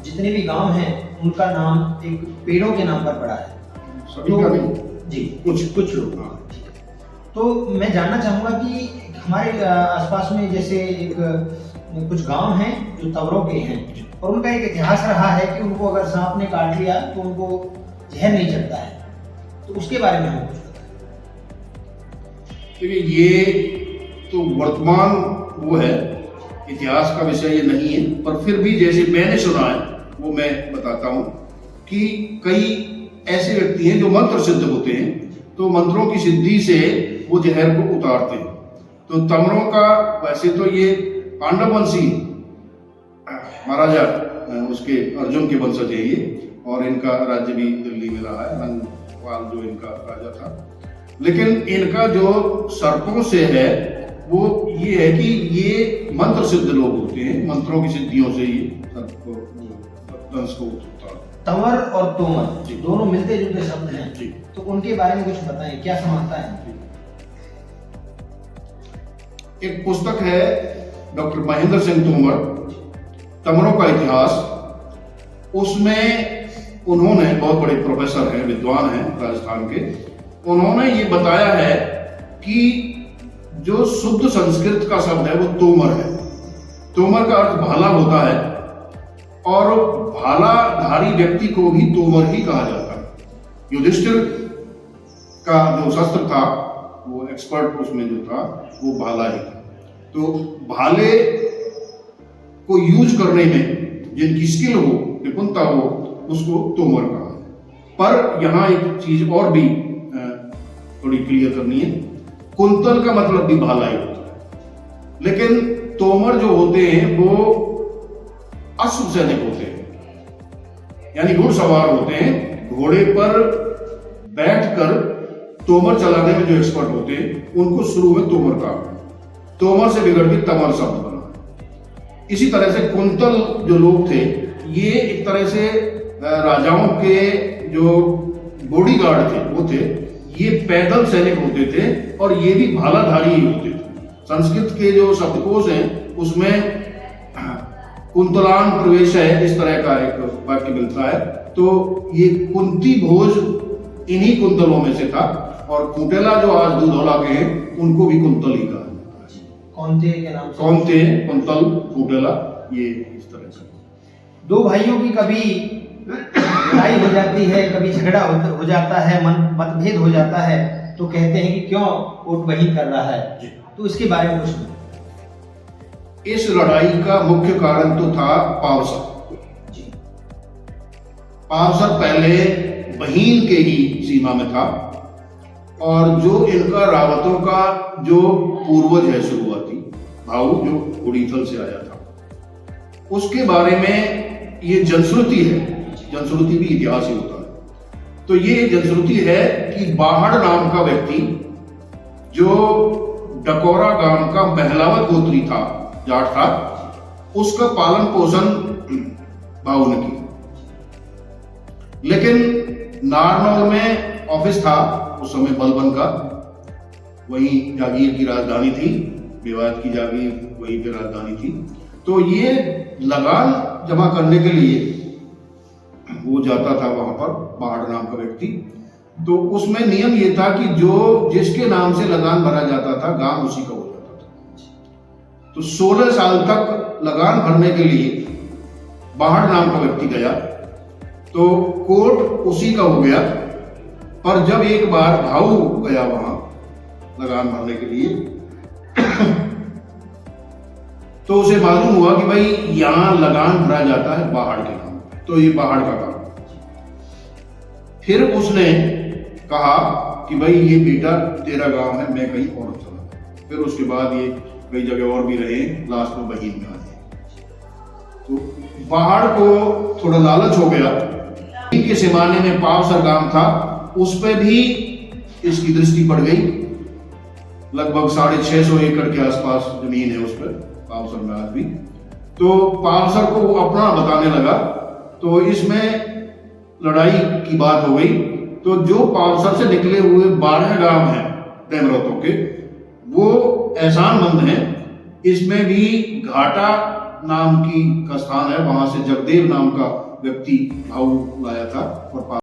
जितने भी गांव हैं उनका नाम एक पेड़ों के नाम पर पड़ा है। सभी का नहीं, जी, कुछ लोग। ठीक है। तो मैं जानना चाहूँगा कि हमारे आसपास में जैसे एक कुछ गांव हैं जो तवरों के हैं और उनका एक इतिहास रहा है कि उनको अगर सांप ने काट लिया तो उनको जहर नहीं चढ़ता है, तो उसके बारे में हमें कुछ बताएं। देखिए, ये तो वर्तमान वो है, इतिहास का विषय ये नहीं है, पर फिर भी जैसे मैंने सुना है वो मैं बताता हूँ कि कई ऐसे व्यक्ति हैं जो मंत्र सिद्ध होते हैं, तो मंत्रों की सिद्धि से वो जहर को उतारते हैं। तो तमरों का वैसे तो ये पांडव वंशी महाराजा उसके अर्जुन के वंशज है ये, और इनका राज्य भी दिल्ली में रहा है, रंगपाल जो इनका राजा था। लेकिन इनका जो सर्पों से है वो ये है कि ये मंत्र सिद्ध लोग होते हैं, मंत्रों की सिद्धियों से ये सर्प को वंश को उतारते हैं। तंवर और तोमर दोनों मिलते जुलते शब्द हैं, जी। तो उनके बारे में कुछ बताएं, क्या समानता है? एक पुस्तक है डॉक्टर महेंद्र सिंह तोमर, तमरों का इतिहास। उसमें उन्होंने, बहुत बड़े प्रोफेसर हैं, विद्वान हैं राजस्थान के, उन्होंने ये बताया है कि जो शुद्ध संस्कृत का शब्द है वो तोमर है। तोमर का अर्थ भाला होता है और भालाधारी व्यक्ति को भी तोमर ही कहा जाता है। युधिष्ठिर का जो शस्त्र था, वो एक्सपर्ट उसमें जो था वो भाला ही था। तो भाले को यूज करने में जिनकी स्किल हो, निपुणता हो, उसको तोमर कहा है। पर यहाँ एक चीज और भी थोड़ी क्लियर करनी है, कुंतल का मतलब भी भाला ही होता है, लेकिन तोमर जो होते हैं वो अश्व सैनिक होते हैं, यानी घुड़सवार होते हैं, घोड़े पर बैठकर तोमर चलाने में जो एक्सपर्ट होते हैं उनको शुरू में तोमर कहा। तोमर से बिगड़ के तमर शब्द बना। इसी तरह से कुंतल जो लोग थे, ये एक तरह से राजाओं के जो बॉडीगार्ड थे वो थे, ये पैदल सैनिक होते थे और ये भी भालाधारी ही होते थे। संस्कृत के जो शब्दकोश हैं उसमें कुंतलान प्रवेश है, इस तरह का एक वाक्य मिलता है। तो ये कुंती भोज इन्हीं कुंतलों में से था, और कुंटेला जो आज दूधौला के हैं उनको भी कुंतल ही कहा। कौनते के नाम से, कौनते, कुंतल, कुंटेला, ये इस तरह से। दो भाइयों की कभी लड़ाई हो जाती है, कभी झगड़ा हो जाता है, मतभेद हो जाता है, तो कहते हैं कि क्यों कोर्ट वही कर रहा है, तो इसके बारे में कुछ। इस लड़ाई का मुख्य कारण तो था पावसर। पावसर पहले बहीन के ही सीमा में था, और जो इनका रावतों का जो पूर्वज है शुरुआती भाऊ, जो उड़ीथल से आया था, उसके बारे में ये जनश्रुति है। जनश्रुति भी इतिहास ही होता है। तो ये जनश्रुति है कि बाहड़ नाम का व्यक्ति जो डकोरा गांव का महलावत गोत्री था, जाट था, उसका पालन पोषण भाऊ ने किया। लेकिन नारनौल में ऑफिस था उस समय बलबन का, वहीं जागीर की राजधानी थी, विवाद की जागीर वहीं पे राजधानी थी। तो ये लगान जमा करने के लिए वो जाता था वहां पर, बाहड़ नाम का व्यक्ति। तो उसमें नियम ये था कि जो जिसके नाम से लगान भरा जाता था, गांव उसी का हो जाता था। तो 16 साल तक लगान भरने के लिए बाहड़ नाम का व्यक्ति गया, तो कोर्ट उसी का हो गया। पर जब एक बार भाऊ गया वहां लगान भरने के लिए, तो उसे मालूम हुआ कि भाई यहां लगान भरा जाता है बाहड़ के नाम, तो ये बाहड़ का काम। फिर उसने कहा कि भाई ये बेटा तेरा गांव है, मैं कहीं और चला। फिर उसके बाद ये कई जगह और भी रहे, लास्ट में बहीन में आ गए। तो बाहड़ को थोड़ा लालच हो गया। इनके सिमाने में पावसर गांव था, उस पर भी इसकी दृष्टि पड़ गई। लगभग 650 एकड़ के आसपास जमीन है उस पर, पावसर में आज भी। तो पावसर को वो अपना बताने लगा, तो इसमें लड़ाई की बात हो गई। तो जो पावसर से निकले हुए 12 गांव हैं डेमरौतों के, वो एहसानमंद हैं इसमें भी घाटा नाम का स्थान है, वहां से जगदेव नाम का व्यक्ति भाऊ लाया था और